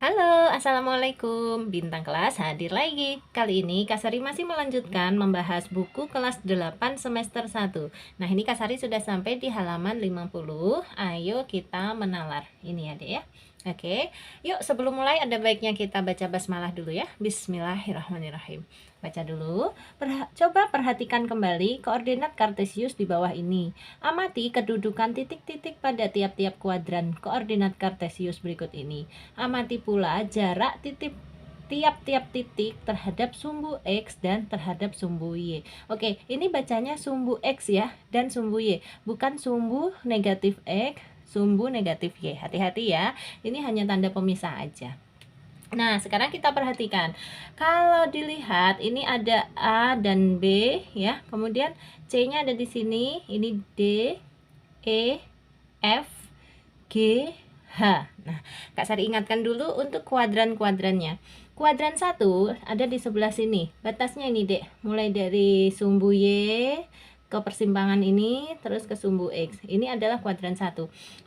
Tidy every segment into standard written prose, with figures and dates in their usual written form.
Halo, Assalamualaikum. Bintang kelas hadir lagi. Kali ini Kak Sari masih melanjutkan membahas buku kelas 8 semester 1. Nah, ini Kak Sari sudah sampai di halaman 50. Ayo kita menalar. Ini ya, Dek ya. Oke, yuk sebelum mulai ada baiknya kita baca basmalah dulu ya. Bismillahirrahmanirrahim. Baca dulu. Coba perhatikan kembali koordinat kartesius di bawah ini. Amati kedudukan titik-titik pada tiap-tiap kuadran koordinat kartesius berikut ini. Amati pula jarak tiap-tiap titik terhadap sumbu X dan terhadap sumbu Y. Oke, ini bacanya sumbu X ya dan sumbu Y, bukan sumbu negatif X, sumbu negatif Y. Hati-hati ya, ini hanya tanda pemisah aja. Nah, sekarang kita perhatikan. Kalau dilihat, ini ada A dan B ya. Kemudian C-nya ada di sini. Ini D, E, F, G, H. Nah, Kak Sari ingatkan dulu untuk kuadran-kuadrannya. Kuadran 1 ada di sebelah sini. Batasnya ini, Dek. Mulai dari sumbu Y ke persimpangan ini terus ke sumbu X. Ini adalah kuadran 1.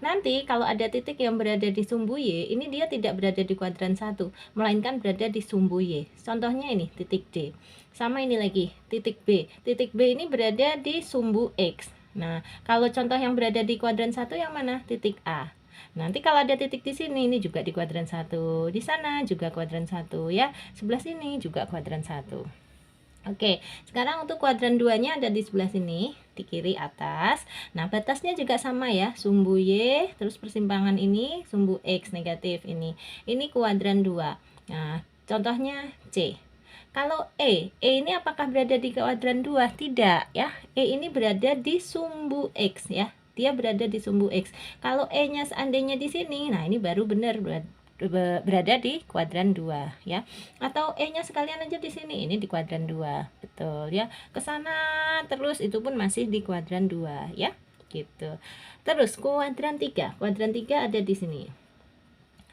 Nanti kalau ada titik yang berada di sumbu Y, ini dia tidak berada di kuadran 1, melainkan berada di sumbu Y. Contohnya ini titik D. Sama ini lagi, titik B. Titik B ini berada di sumbu X. Nah, kalau contoh yang berada di kuadran 1 yang mana? Titik A. Nanti kalau ada titik di sini, ini juga di kuadran 1. Di sana juga kuadran 1 ya. Sebelah sini juga kuadran 1. Oke, sekarang untuk kuadran 2-nya ada di sebelah sini, di kiri atas. Nah, batasnya juga sama ya, sumbu Y, terus persimpangan ini, sumbu X negatif ini. Ini kuadran 2. Nah, contohnya C. Kalau E ini apakah berada di kuadran 2? Tidak ya, E ini berada di sumbu X ya. Dia berada di sumbu X. Kalau E-nya seandainya di sini, nah ini baru benar berada di kuadran 2 ya. Atau E-nya sekalian aja di sini, ini di kuadran 2. Betul ya. Ke sana terus itu pun masih di kuadran 2 ya. Gitu. Terus kuadran 3. Kuadran 3 ada di sini.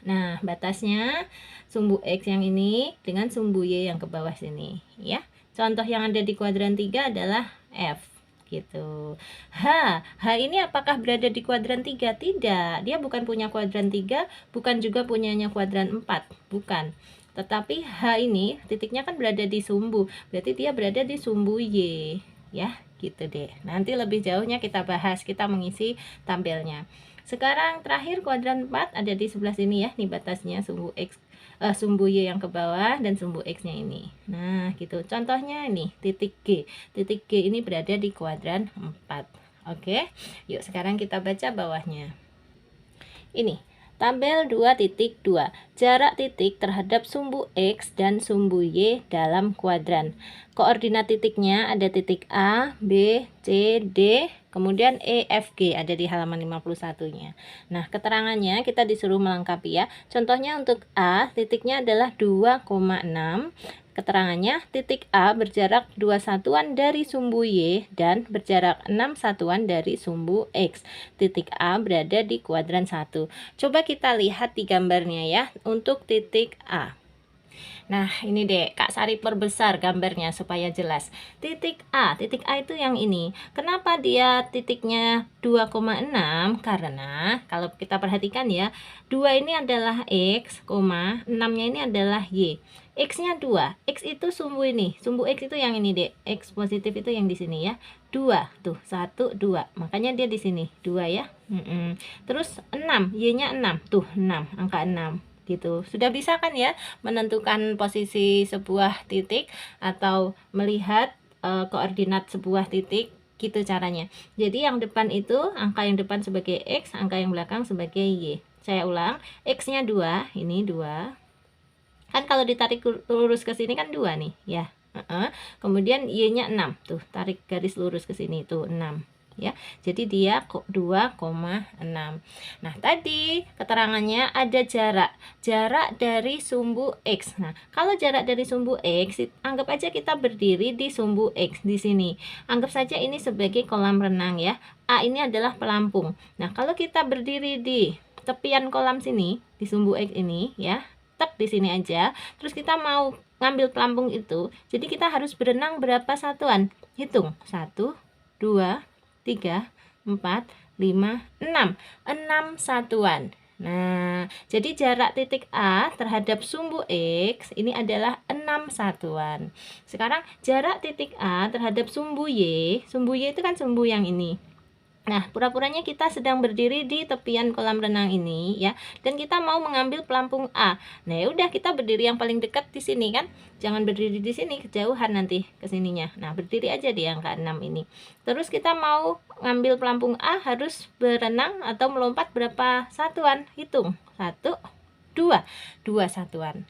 Nah, batasnya sumbu X yang ini dengan sumbu Y yang ke bawah sini ya. Contoh yang ada di kuadran 3 adalah F gitu. H ini apakah berada di kuadran 3? Tidak. Dia bukan punya kuadran 3, bukan juga punyanya kuadran 4, bukan. Tetapi H ini titiknya kan berada di sumbu, berarti dia berada di sumbu Y ya, gitu deh. Nanti lebih jauhnya kita bahas, kita mengisi tampilnya. Sekarang terakhir kuadran 4 ada di sebelah sini ya, nih batasnya sumbu X, sumbu Y yang ke bawah dan sumbu X-nya ini. Nah, gitu. Contohnya ini titik G. Titik G ini berada di kuadran 4. Oke. Yuk sekarang kita baca bawahnya. Ini tabel 2.2. Jarak titik terhadap sumbu X dan sumbu Y dalam kuadran. Koordinat titiknya ada titik A, B, C, D, kemudian E, F, G ada di halaman 51-nya. Nah, keterangannya kita disuruh melengkapi ya. Contohnya untuk A, titiknya adalah 2,6. Keterangannya, titik A berjarak 2 satuan dari sumbu Y dan berjarak 6 satuan dari sumbu X. Titik A berada di kuadran 1. Coba kita lihat di gambarnya ya, untuk titik A. Nah, ini deh, Kak Sari perbesar gambarnya supaya jelas. Titik A itu yang ini. Kenapa dia titiknya 2,6? Karena kalau kita perhatikan ya, 2 ini adalah X, 6-nya ini adalah Y. X-nya 2. X itu sumbu ini. Sumbu X itu yang ini, Dek. X positif itu yang di sini ya. 2. Tuh, 1, 2. Makanya dia di sini, 2 ya. Terus 6, Y-nya 6. Tuh, 6, angka 6 gitu. Sudah bisa kan ya menentukan posisi sebuah titik atau melihat koordinat sebuah titik, gitu caranya. Jadi yang depan itu angka yang depan sebagai X, angka yang belakang sebagai Y. Saya ulang, X-nya 2, ini 2. Kan kalau ditarik lurus ke sini kan 2 nih ya. Kemudian Y-nya 6. Tuh, tarik garis lurus ke sini tuh 6. Ya, jadi dia 2,6. Nah, tadi keterangannya ada jarak dari sumbu X. Nah, kalau jarak dari sumbu X, anggap aja kita berdiri di sumbu X di sini. Anggap saja ini sebagai kolam renang ya. A ini adalah pelampung. Nah, kalau kita berdiri di tepian kolam sini, di sumbu X ini ya, tek di sini aja. Terus kita mau ngambil pelampung itu, jadi kita harus berenang berapa satuan? Hitung. 1, 2, 3, 4, 5, 6. 6 satuan. Nah, jadi jarak titik A terhadap sumbu X ini adalah 6 satuan. Sekarang jarak titik A terhadap sumbu Y itu kan sumbu yang ini. Nah, pura-puranya kita sedang berdiri di tepian kolam renang ini ya, dan kita mau mengambil pelampung A. Nah, ya udah kita berdiri yang paling dekat di sini kan. Jangan berdiri di sini, kejauhan nanti ke sininya. Nah, berdiri aja di angka 6 ini. Terus kita mau ngambil pelampung A harus berenang atau melompat berapa satuan? Hitung. 1 2 2 satuan.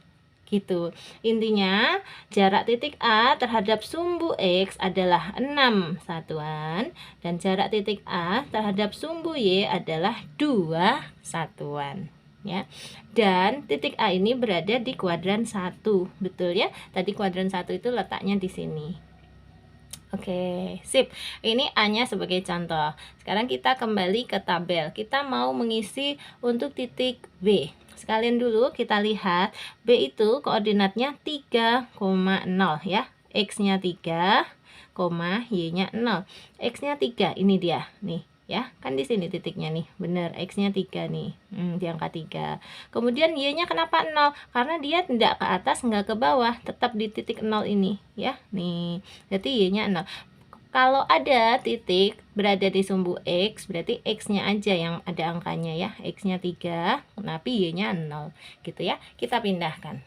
Gitu. Intinya, jarak titik A terhadap sumbu X adalah 6 satuan dan jarak titik A terhadap sumbu Y adalah 2 satuan. Ya. Dan titik A ini berada di kuadran 1. Betul ya? Tadi kuadran 1 itu letaknya di sini. Oke, sip. Ini A-nya sebagai contoh. Sekarang kita kembali ke tabel. Kita mau mengisi untuk titik B. Sekalian dulu kita lihat B itu koordinatnya 3,0 ya. X-nya 3, Y-nya 0. X-nya 3, ini dia. Nih, ya. Kan di sini titiknya nih. Bener, X-nya 3 nih. Di angka 3. Kemudian Y-nya kenapa 0? Karena dia tidak ke atas, nggak ke bawah, tetap di titik 0 ini, ya. Nih. Berarti Y-nya 0. Kalau ada titik berada di sumbu X, berarti X-nya aja yang ada angkanya ya. X-nya 3, tapi Y-nya 0. Gitu ya. Kita pindahkan.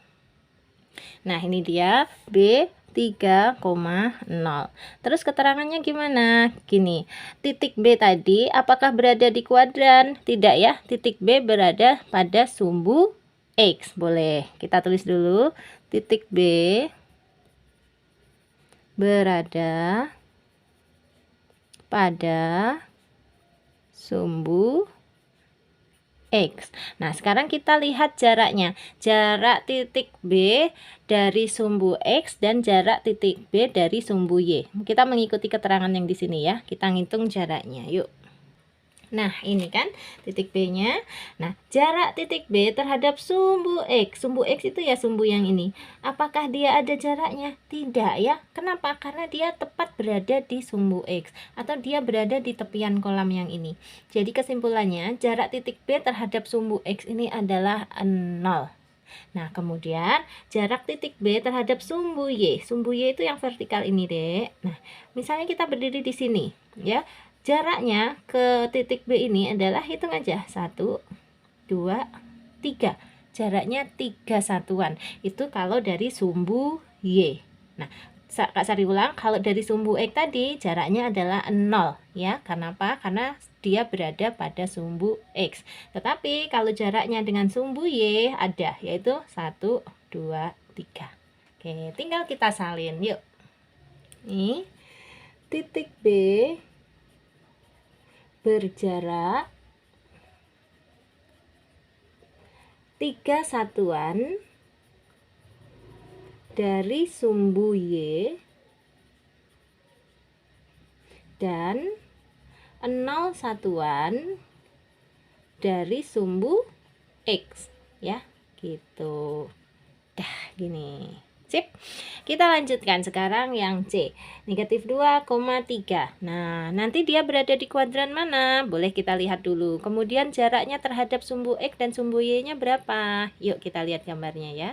Nah, ini dia B 3,0. Terus keterangannya gimana? Gini, titik B tadi apakah berada di kuadran? Tidak ya, titik B berada pada sumbu X. Boleh, kita tulis dulu. Titik B berada pada sumbu X. Nah, sekarang kita lihat jaraknya. Jarak titik B dari sumbu X dan jarak titik B dari sumbu Y. Kita mengikuti keterangan yang di sini ya. Kita ngitung jaraknya. Yuk. Nah, ini kan titik B-nya. Nah, jarak titik B terhadap sumbu X. Sumbu X itu ya sumbu yang ini. Apakah dia ada jaraknya? Tidak ya. Kenapa? Karena dia tepat berada di sumbu X. Atau dia berada di tepian kolam yang ini. Jadi kesimpulannya, jarak titik B terhadap sumbu X ini adalah 0. Nah, kemudian jarak titik B terhadap sumbu Y. Sumbu Y itu yang vertikal ini, Dek. Nah, misalnya kita berdiri di sini, ya. Jaraknya ke titik B ini adalah, hitung aja, 1, 2, 3. Jaraknya 3 satuan. Itu kalau dari sumbu Y. Nah, Kak Sari ulang, kalau dari sumbu X tadi jaraknya adalah 0 ya. Kenapa? Karena dia berada pada sumbu X. Tetapi kalau jaraknya dengan sumbu Y ada, yaitu 1, 2, 3. Oke, tinggal kita salin. Yuk. Nih, titik B berjarak 3 satuan dari sumbu Y dan 0 satuan dari sumbu X ya, gitu. Dah, gini. Sip. Kita lanjutkan sekarang yang C. Negatif 2,3. Nah, nanti dia berada di kuadran mana? Boleh kita lihat dulu. Kemudian jaraknya terhadap sumbu X dan sumbu Y-nya berapa? Yuk kita lihat gambarnya ya.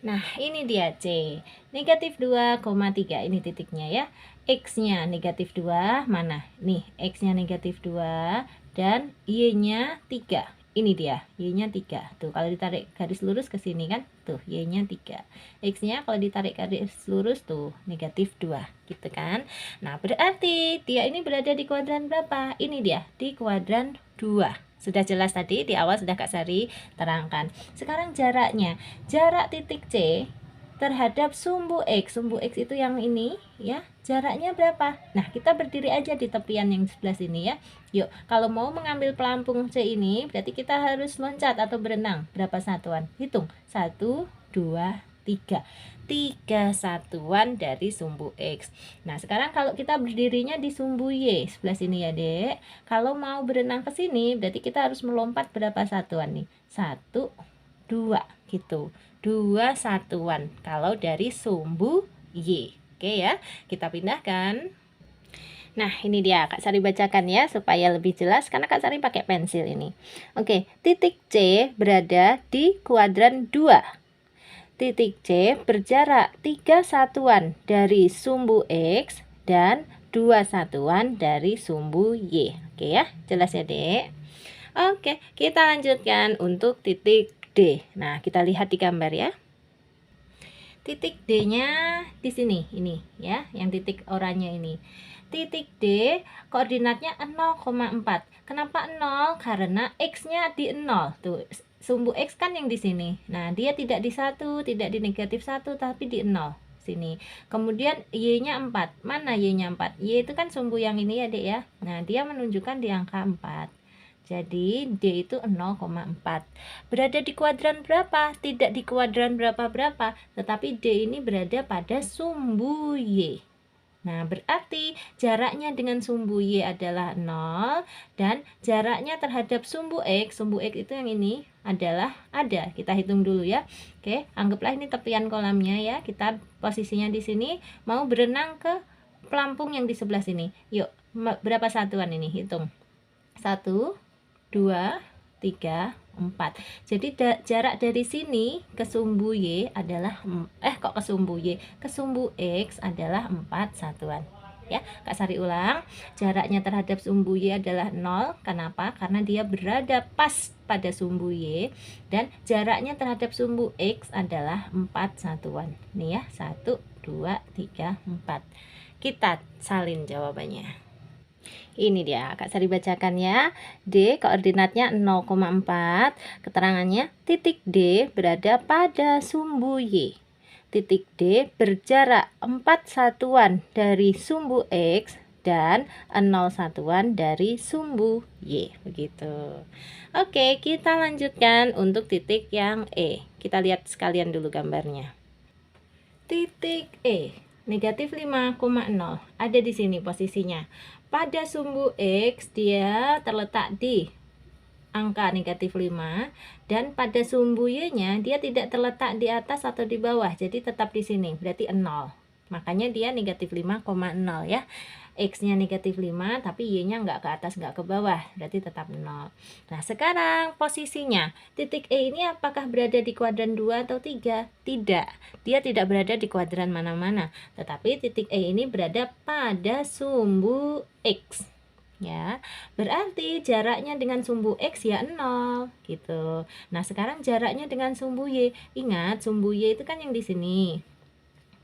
Nah, ini dia C. Negatif 2,3. Ini titiknya ya. X-nya negatif 2. Mana? Nih, X-nya negatif 2. Dan Y-nya 3. Ini dia, Y-nya 3. Tuh, kalau ditarik garis lurus ke sini kan, tuh, Y-nya 3. X-nya kalau ditarik garis lurus tuh, negatif 2, gitu kan. Nah, berarti dia ini berada di kuadran berapa? Ini dia, di kuadran 2. Sudah jelas tadi, di awal sudah Kak Sari terangkan. Sekarang jaraknya. Jarak titik C terhadap sumbu X. Sumbu X itu yang ini ya, jaraknya berapa? Nah, kita berdiri aja di tepian yang sebelah sini ya. Yuk, kalau mau mengambil pelampung C ini berarti kita harus loncat atau berenang. Berapa satuan? Hitung. 1, 2, 3. 3 satuan dari sumbu X. Nah, sekarang kalau kita berdirinya di sumbu Y sebelah sini ya, Dek. Kalau mau berenang ke sini berarti kita harus melompat berapa satuan nih? 1, 2 gitu. 2 satuan kalau dari sumbu Y. Oke ya, kita pindahkan. Nah, ini dia Kak Sari bacakan ya supaya lebih jelas karena Kak Sari pakai pensil ini. Oke, titik C berada di kuadran 2. Titik C berjarak 3 satuan dari sumbu X dan 2 satuan dari sumbu Y. Oke ya, jelas ya Dek? Oke, kita lanjutkan untuk titik D. Nah, kita lihat di gambar ya. Titik D-nya di sini, ini ya, yang titik oranye ini. Titik D koordinatnya 0,4. Kenapa 0? Karena X-nya di 0. Tuh, sumbu X kan yang di sini. Nah, dia tidak di 1, tidak di negatif 1, tapi di 0 sini. Kemudian Y-nya 4. Mana Y-nya 4? Y itu kan sumbu yang ini ya, Dek ya. Nah, dia menunjukkan di angka 4. Jadi D itu 0,4. Berada di kuadran berapa? Tidak di kuadran berapa-berapa, tetapi D ini berada pada sumbu Y. Nah, berarti jaraknya dengan sumbu Y adalah 0 dan jaraknya terhadap sumbu X itu yang ini adalah ada. Kita hitung dulu ya. Oke, anggaplah ini tepian kolamnya ya. Kita posisinya di sini mau berenang ke pelampung yang di sebelah sini. Yuk, berapa satuan ini? Hitung. 1 2, 3, 4. Jadi jarak dari sini ke sumbu Y adalah ke sumbu Y, ke sumbu X adalah 4 satuan. Ya, Kak Sari ulang. Jaraknya terhadap sumbu Y adalah 0. Kenapa? Karena dia berada pas pada sumbu Y dan jaraknya terhadap sumbu X adalah 4 satuan. Nih ya, 1 2 3 4. Kita salin jawabannya. Ini dia, Kak Sari bacakan ya. D koordinatnya 0,4. Keterangannya, titik D berada pada sumbu Y. Titik D berjarak 4 satuan dari sumbu X dan 0 satuan dari sumbu Y. Begitu. Oke, kita lanjutkan untuk titik yang E. Kita lihat sekalian dulu gambarnya. Titik E, negatif 5,0. Ada di sini posisinya. Pada sumbu X dia terletak di angka negatif 5 dan pada sumbu Y-nya dia tidak terletak di atas atau di bawah, jadi tetap di sini, berarti 0. Makanya dia negatif 5,0 ya. X-nya negatif 5 tapi Y-nya nggak ke atas nggak ke bawah, berarti tetap 0. Nah, sekarang posisinya titik E ini apakah berada di kuadran 2 atau 3? Tidak, dia tidak berada di kuadran mana-mana, tetapi titik E ini berada pada sumbu X ya, berarti jaraknya dengan sumbu X ya 0 gitu. Nah, sekarang jaraknya dengan sumbu Y, ingat sumbu Y itu kan yang di sini.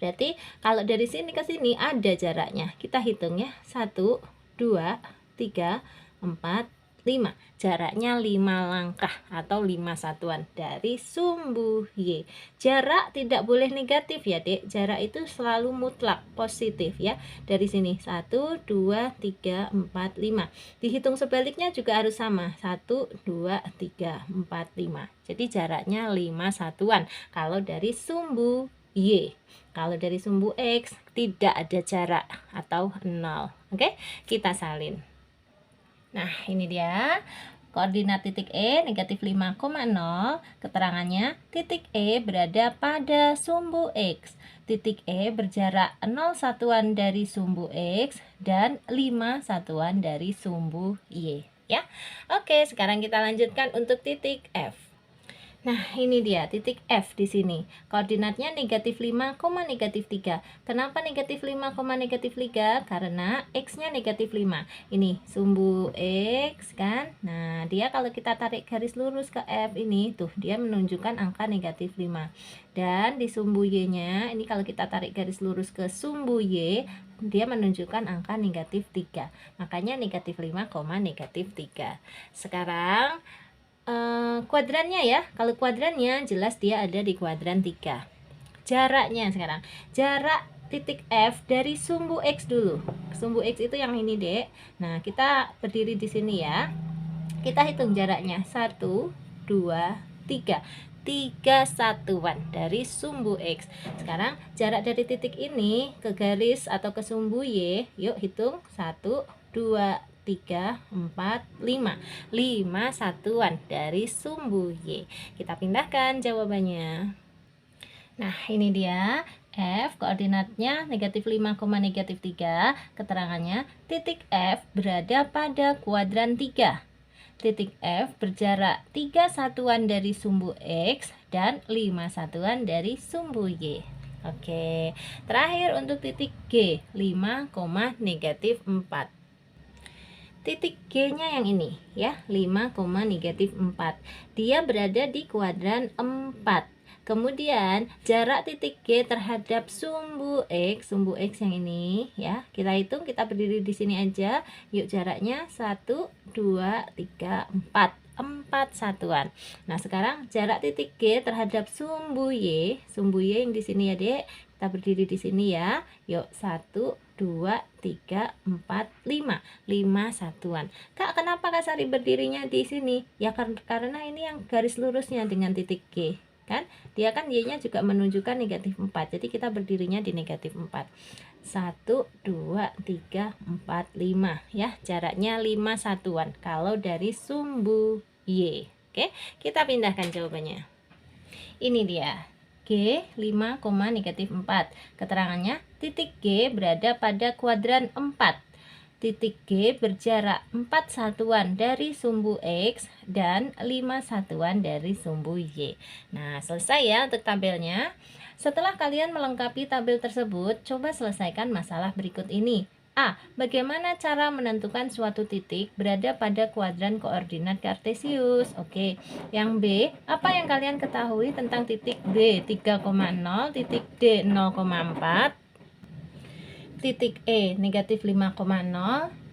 Berarti kalau dari sini ke sini ada jaraknya. Kita hitung ya. 1, 2, 3, 4, 5. Jaraknya 5 langkah atau 5 satuan dari sumbu Y. Jarak tidak boleh negatif ya, Dek. Jarak itu selalu mutlak positif ya. Dari sini 1, 2, 3, 4, 5. Dihitung sebaliknya juga harus sama. 1, 2, 3, 4, 5. Jadi jaraknya 5 satuan kalau dari sumbu Y. Kalau dari sumbu X tidak ada jarak atau 0. Oke, kita salin. Nah, ini dia koordinat titik E negatif 5,0. Keterangannya titik E berada pada sumbu X. Titik E berjarak 0 satuan dari sumbu X dan 5 satuan dari sumbu Y ya. Oke, sekarang kita lanjutkan untuk titik F. Nah, ini dia titik F di sini. Koordinatnya negatif 5, negatif 3. Kenapa negatif 5, negatif 3? Karena X-nya negatif 5. Ini sumbu X kan. Nah, dia kalau kita tarik garis lurus ke F ini, tuh dia menunjukkan angka negatif 5. Dan di sumbu Y-nya, ini kalau kita tarik garis lurus ke sumbu Y, dia menunjukkan angka negatif 3. Makanya negatif 5, negatif 3. Sekarang kuadrannya ya, kalau kuadrannya jelas dia ada di kuadran 3. Jaraknya sekarang, jarak titik F dari sumbu X dulu. Sumbu X itu yang ini, Dek. Nah, kita berdiri di sini ya. Kita hitung jaraknya. 1, 2, 3. 3 satuan dari sumbu X. Sekarang jarak dari titik ini ke garis atau ke sumbu Y, yuk hitung. 1, 2, 3, 4, 5. 5 satuan dari sumbu Y. Kita pindahkan jawabannya. Nah, ini dia F koordinatnya negatif 5, negatif 3. Keterangannya titik F berada pada kuadran 3. Titik F berjarak 3 satuan dari sumbu X dan 5 satuan dari sumbu Y. Oke, terakhir untuk titik G, 5, negatif 4. Titik G-nya yang ini ya, 5, negatif 4. Dia berada di kuadran 4. Kemudian jarak titik G terhadap sumbu X yang ini ya, kita hitung, kita berdiri di sini aja. Yuk, jaraknya 1, 2, 3, 4. 4 satuan. Nah, sekarang jarak titik G terhadap sumbu Y yang di sini ya, Dek. Kita berdiri di sini ya. Yuk, 1, 2, 3, 4, 5. 5 satuan. Kak, kenapa Kak Sari berdirinya di sini? Ya karena ini yang garis lurusnya dengan titik G. Kan? Dia kan Y-nya juga menunjukkan negatif 4. Jadi kita berdirinya di negatif 4. 1, 2, 3, 4, 5 ya, jaraknya 5 satuan kalau dari sumbu Y. Oke, kita pindahkan jawabannya. Ini dia G 5, negatif 4. Keterangannya titik G berada pada kuadran 4. Titik G berjarak 4 satuan dari sumbu X dan 5 satuan dari sumbu Y. Nah, selesai ya untuk tabelnya. Setelah kalian melengkapi tabel tersebut, coba selesaikan masalah berikut ini. A. Bagaimana cara menentukan suatu titik berada pada kuadran koordinat kartesius? Oke. Yang B, apa yang kalian ketahui tentang titik B 3,0, titik D 0,4, titik E negatif 5,0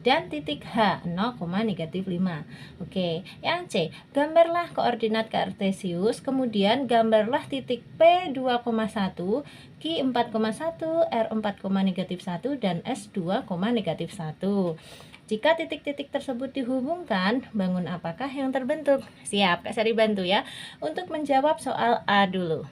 dan titik H 0, negatif 5. Oke, yang C, gambarlah koordinat kartesius, kemudian gambarlah titik P 2,1, Q 4,1, R 4, negatif 1 dan S 2, negatif 1. Jika titik-titik tersebut dihubungkan, bangun apakah yang terbentuk? Siap, Kak Sari bantu ya. Untuk menjawab soal A dulu.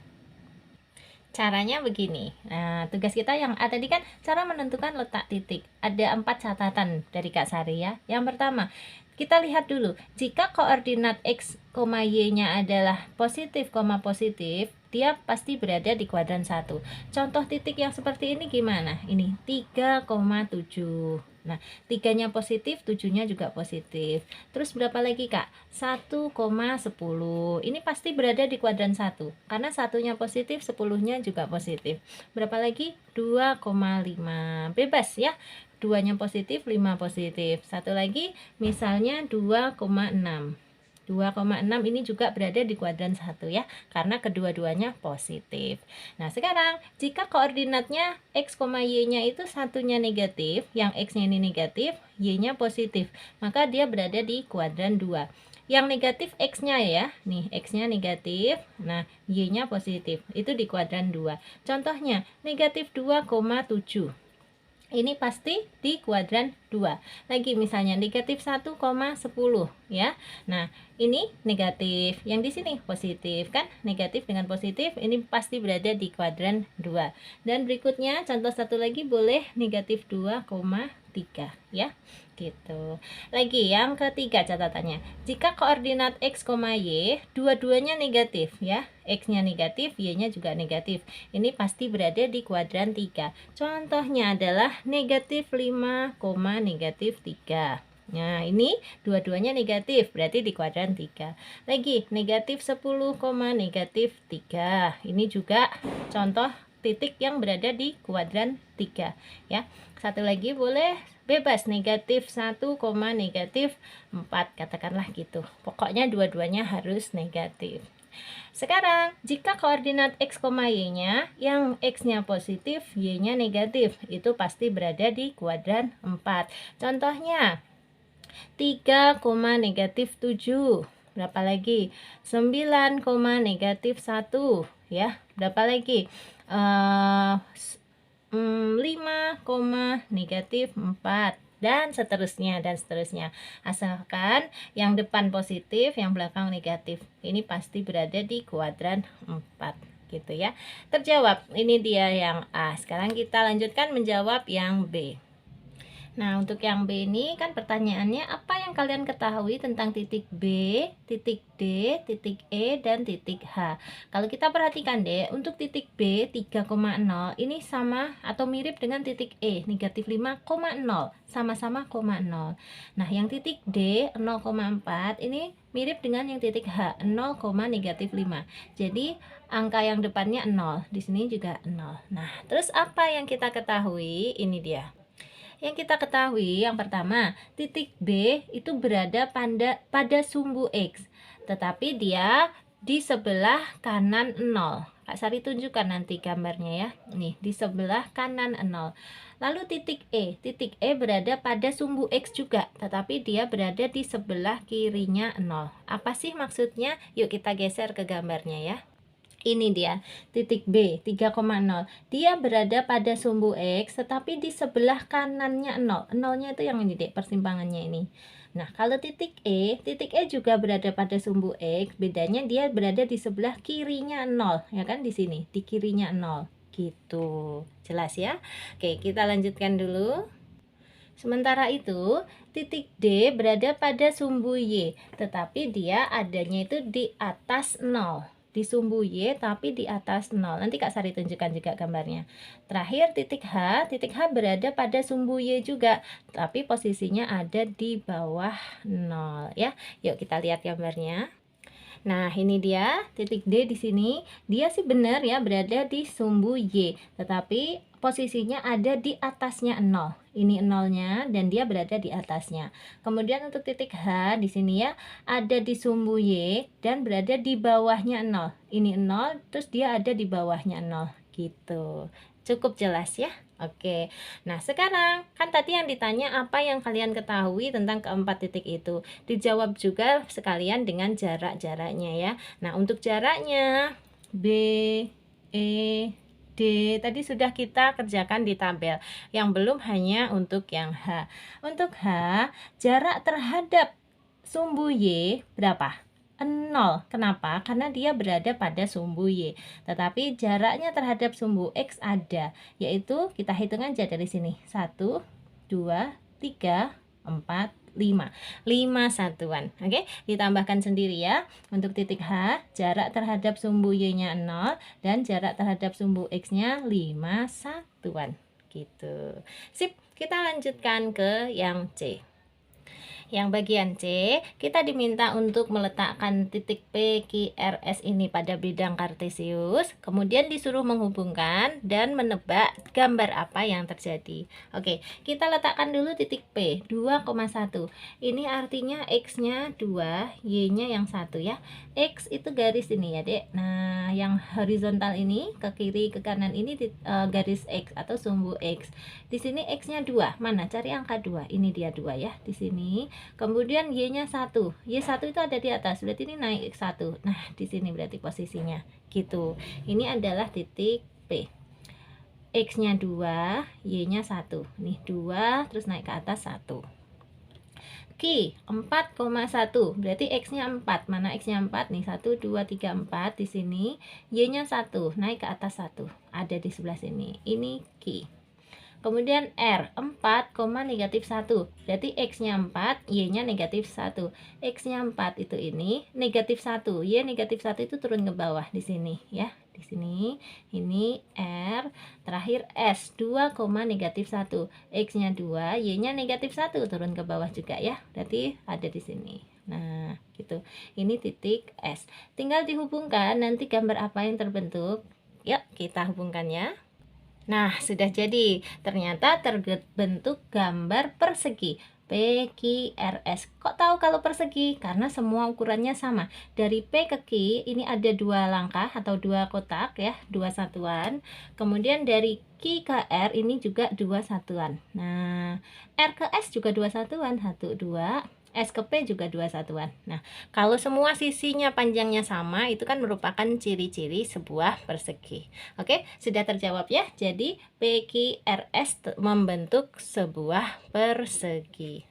Caranya begini. Nah, tugas kita yang A tadi kan cara menentukan letak titik. Ada 4 catatan dari Kak Sari ya. Yang pertama, kita lihat dulu. Jika koordinat X, Y-nya adalah positif, positif, dia pasti berada di kuadran 1. Contoh titik yang seperti ini gimana? Ini 3,7. Nah, 3-nya positif, 7-nya juga positif. Terus berapa lagi, Kak? 1,10. Ini pasti berada di kuadran 1. Karena 1-nya positif, 10-nya juga positif. Berapa lagi? 2,5. Bebas ya. 2-nya positif, 5 positif. Satu lagi, misalnya 2,6. 2,6 ini juga berada di kuadran 1 ya, karena kedua-duanya positif. Nah, sekarang jika koordinatnya X, Y-nya itu satunya negatif, yang X-nya ini negatif, Y-nya positif, maka dia berada di kuadran 2. Yang negatif X-nya ya, nih X-nya negatif, nah Y-nya positif, itu di kuadran 2. Contohnya, negatif 2,7. Ini pasti di kuadran 2. Lagi misalnya negatif 1,10 ya. Nah, ini negatif, yang di sini positif kan? Negatif dengan positif ini pasti berada di kuadran 2. Dan berikutnya contoh satu lagi boleh negatif 2,3 ya. Gitu. Lagi yang ketiga catatannya. Jika koordinat X, Y dua-duanya negatif ya. X-nya negatif, Y-nya juga negatif. Ini pasti berada di kuadran 3. Contohnya adalah negatif 5, negatif 3. Nah, ini dua-duanya negatif, berarti di kuadran 3. Lagi, negatif 10, negatif 3. Ini juga contoh titik yang berada di kuadran 3 ya. Satu lagi boleh bebas, negatif 1, negatif 4, katakanlah gitu. Pokoknya dua-duanya harus negatif. Sekarang, jika koordinat X, Y-nya yang X-nya positif, Y-nya negatif, itu pasti berada di kuadran 4. Contohnya, 3, negatif 7. Berapa lagi? 9, negatif 1. Ya, berapa lagi? 5, negatif 4. Dan seterusnya, asalkan yang depan positif, yang belakang negatif. Ini pasti berada di kuadran 4 gitu ya. Terjawab. Ini dia yang A. Sekarang kita lanjutkan menjawab yang B. Nah, untuk yang B ini kan pertanyaannya apa yang kalian ketahui tentang titik B, titik D, titik E, dan titik H. Kalau kita perhatikan deh, untuk titik B 3,0 ini sama atau mirip dengan titik E negatif 5,0, sama-sama koma 0. Nah, yang titik D 0,4 ini mirip dengan yang titik H 0, negatif 5. Jadi angka yang depannya 0, di sini juga 0. Nah, terus apa yang kita ketahui? Ini dia. Yang kita ketahui yang pertama, titik B itu berada pada sumbu X, tetapi dia di sebelah kanan 0. Kak Sari tunjukkan nanti gambarnya ya. Nih, di sebelah kanan 0. Lalu titik E berada pada sumbu X juga, tetapi dia berada di sebelah kirinya 0. Apa sih maksudnya? Yuk kita geser ke gambarnya ya. Ini dia, titik B 3,0. Dia berada pada sumbu X, tetapi di sebelah kanannya 0. 0-nya itu yang ini dek, persimpangannya ini. Nah, kalau titik E juga berada pada sumbu X, bedanya dia berada di sebelah kirinya 0, ya kan, di sini, di kirinya 0. Gitu. Jelas ya? Oke, kita lanjutkan dulu. Sementara itu, titik D berada pada sumbu Y, tetapi dia adanya itu di atas 0. Di sumbu Y tapi di atas 0. Nanti Kak Sari tunjukkan juga gambarnya. Terakhir titik H berada pada sumbu Y juga, tapi posisinya ada di bawah 0 ya. Yuk kita lihat gambarnya. Nah, ini dia titik D di sini. Dia sih benar ya berada di sumbu Y, tetapi posisinya ada di atasnya 0. Ini 0-nya dan dia berada di atasnya. Kemudian untuk titik H di sini ya ada di sumbu Y dan berada di bawahnya 0. Ini 0 terus dia ada di bawahnya 0 gitu. Cukup jelas ya? Oke. Nah, sekarang kan tadi yang ditanya apa yang kalian ketahui tentang keempat titik itu. Dijawab juga sekalian dengan jarak-jaraknya ya. Nah, untuk jaraknya B, E, D tadi sudah kita kerjakan di tabel. Yang belum hanya untuk yang H. Untuk H, jarak terhadap sumbu Y berapa? 0. Kenapa? Karena dia berada pada sumbu Y. Tetapi jaraknya terhadap sumbu X ada, yaitu kita hitung aja dari sini. 1, 2, 3, 4, 5. 5 satuan. Oke, ditambahkan sendiri ya. Untuk titik H, jarak terhadap sumbu Y-nya 0 dan jarak terhadap sumbu X-nya 5 satuan. Gitu. Sip, kita lanjutkan ke yang C. Yang bagian C, kita diminta untuk meletakkan titik P, Q, R, S ini pada bidang kartesius, kemudian disuruh menghubungkan dan menebak gambar apa yang terjadi. Oke, kita letakkan dulu titik P, 2,1. Ini artinya X-nya 2, Y-nya yang 1 ya. X itu garis ini ya, Dek. Nah, yang horizontal ini ke kiri ke kanan ini garis X atau sumbu X. Di sini X-nya 2. Mana? Cari angka 2. Ini dia 2 ya di sini. Kemudian Y-nya 1. Y1 itu ada di atas. Berarti ini naik X1. Nah, di sini berarti posisinya. Gitu. Ini adalah titik P. X-nya 2, Y-nya 1. Nih 2 terus naik ke atas 1. Q 4,1. Berarti X-nya 4. Mana X-nya 4? Nih 1 2 3 4 di sini. Y-nya 1, naik ke atas 1. Ada di sebelah sini. Ini Q. Kemudian R 4, negatif 1. Berarti X-nya 4, Y-nya negatif 1. X-nya 4 itu ini negatif 1. Y negatif 1 itu turun ke bawah di sini ya. Di sini ini R, terakhir S 2, negatif 1. X-nya 2, Y-nya negatif 1 turun ke bawah juga ya. Berarti ada di sini. Nah, gitu. Ini titik S. Tinggal dihubungkan nanti gambar apa yang terbentuk. Yuk, kita hubungkan ya. Nah, sudah jadi. Ternyata terbentuk gambar persegi PQRS. Kok tahu kalau persegi? Karena semua ukurannya sama. Dari P ke Q ini ada 2 langkah atau 2 kotak ya, 2 satuan. Kemudian dari Q ke R ini juga 2 satuan. Nah, R ke S juga 2 satuan. 1, 2. S ke P juga 2 satuan. Nah, kalau semua sisinya panjangnya sama, itu kan merupakan ciri-ciri sebuah persegi. Oke, sudah terjawab ya. Jadi, PQRS membentuk sebuah persegi.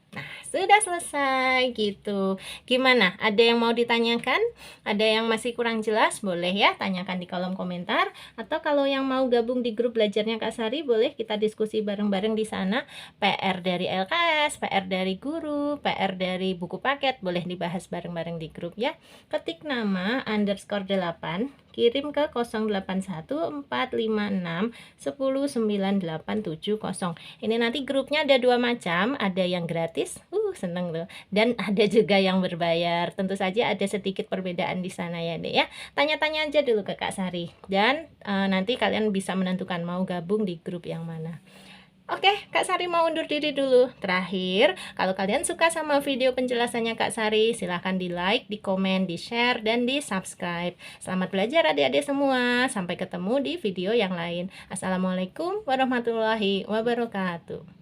Sudah selesai gitu. Gimana? Ada yang mau ditanyakan? Ada yang masih kurang jelas? Boleh ya tanyakan di kolom komentar. Atau kalau yang mau gabung di grup belajarnya Kak Sari, boleh kita diskusi bareng-bareng di sana. PR dari LKS, PR dari guru, PR dari buku paket, boleh dibahas bareng-bareng di grup ya. Ketik nama _8, kirim ke 081456109870. Ini nanti grupnya ada 2 macam, ada yang gratis, seneng loh, dan ada juga yang berbayar. Tentu saja ada sedikit perbedaan di sana ya Dek ya. Tanya-tanya aja dulu ke Kak Sari, dan nanti kalian bisa menentukan mau gabung di grup yang mana. Oke, Kak Sari mau undur diri dulu. Terakhir, kalau kalian suka sama video penjelasannya Kak Sari, silahkan di like, di komen, di share, dan di subscribe. Selamat belajar adik-adik semua. Sampai ketemu di video yang lain. Assalamualaikum warahmatullahi wabarakatuh.